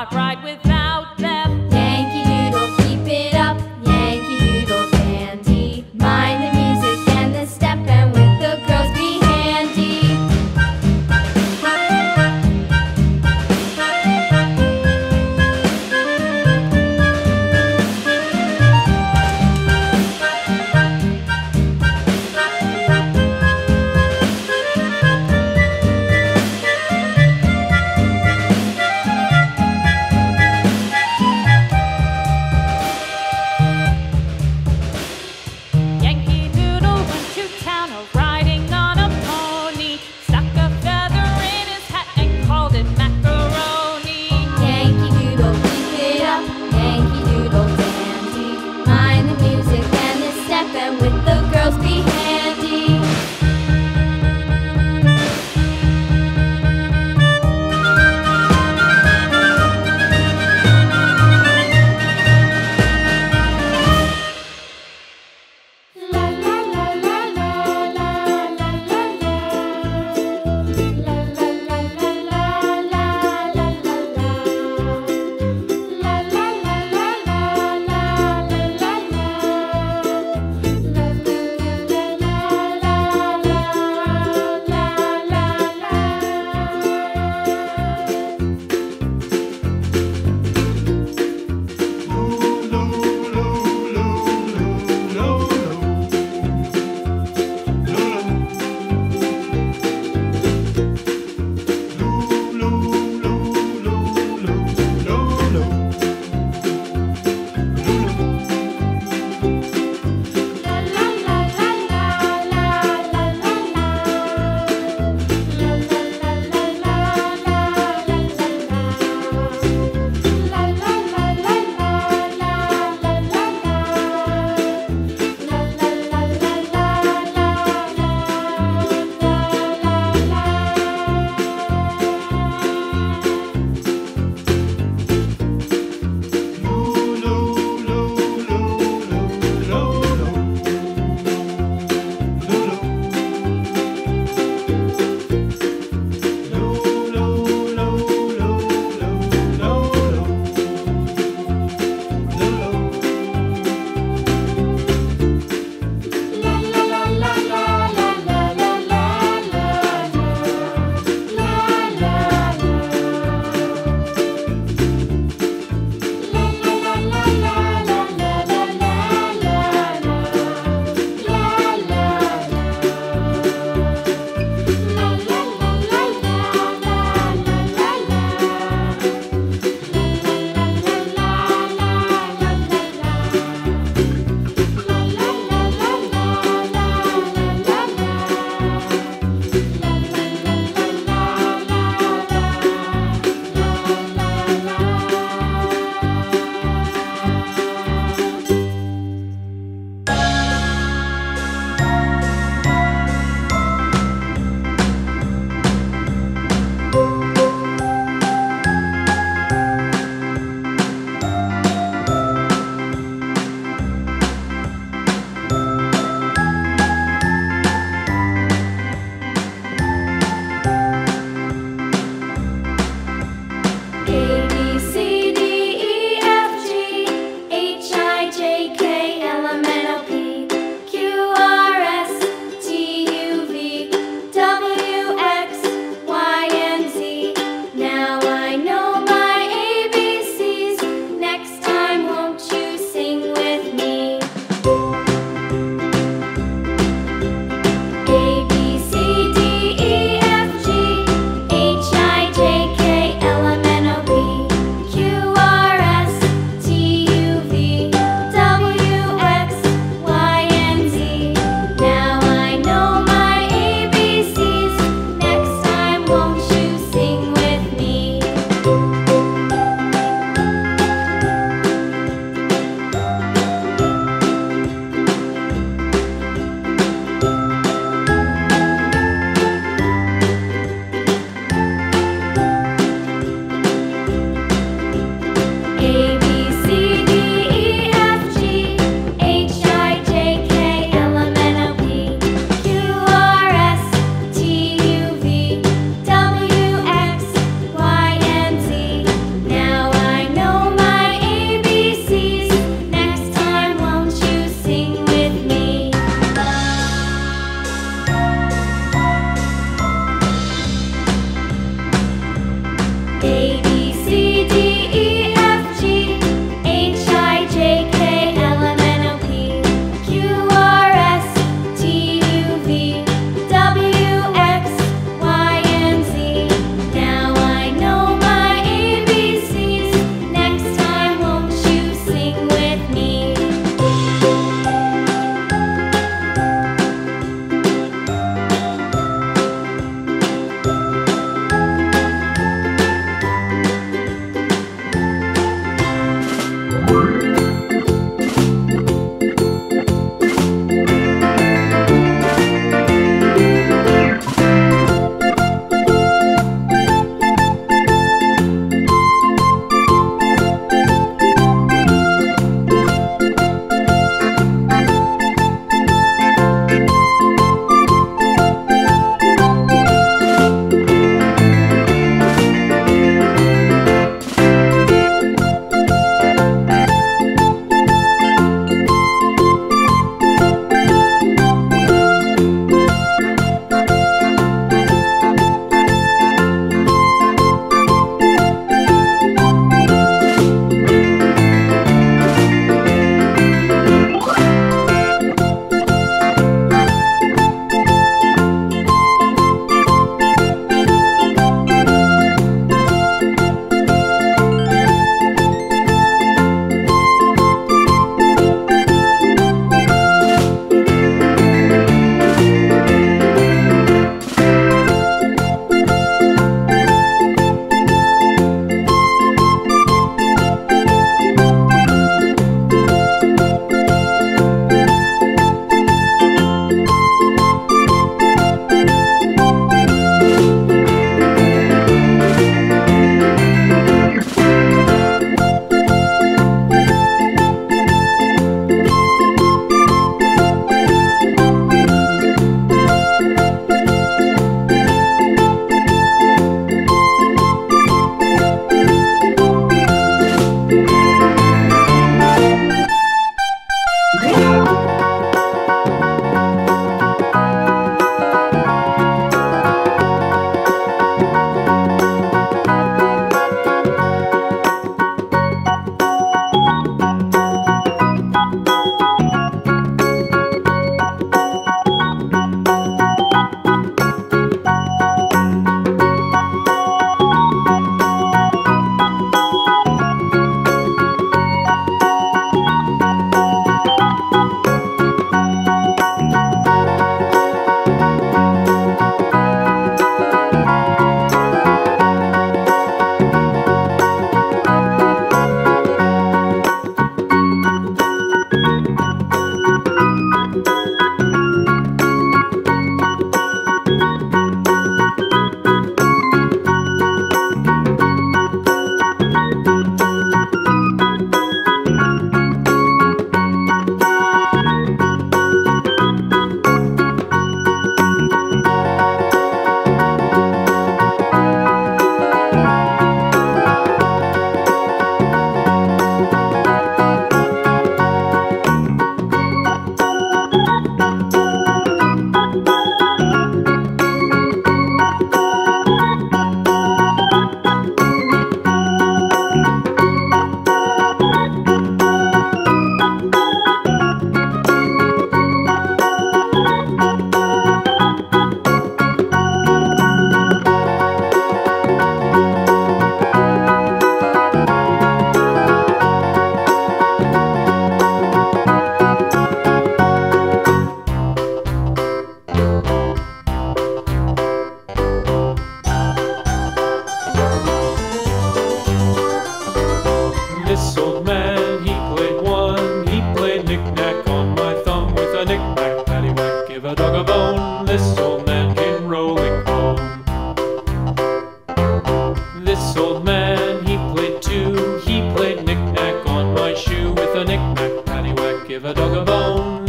rock right without them. Yankee Doodle, keep it up, Yankee Doodle dandy. Mind the music and the step, and with the girls be handy.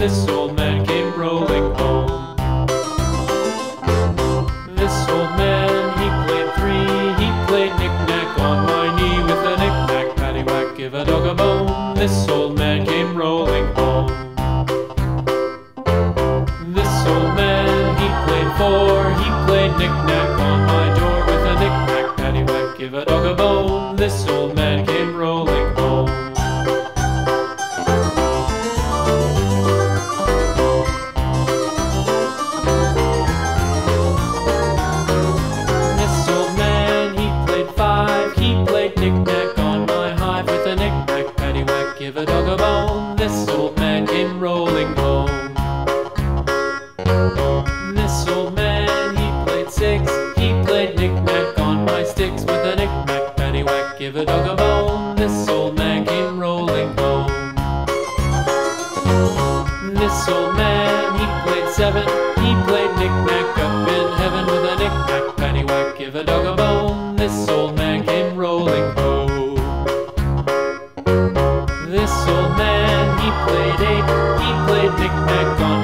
this old man came rolling home. This old man, he played three, he played knick-knack on my knee with a knick-knack, paddywhack, give a dog a bone. This old man came rolling home. This old man, he played four, he played knick-knack on my door with a knick-knack, paddywhack, give a dog a bone. This old man came rolling home. This old man, he played five, he played knick-knack on my hive with a knick-knack, paddywhack, give a dog a bone. This old man came rolling home. This old man, he played six, he played knick-knack on my sticks with a knick-knack, paddywhack, give a dog a bone. This old man came rolling home. This old man, he played seven, he played knick-knack up in heaven with a knick-knack, paddywhack, give a dog a bone. This old man came rolling home. This old man, he played eight, he played knick-knack on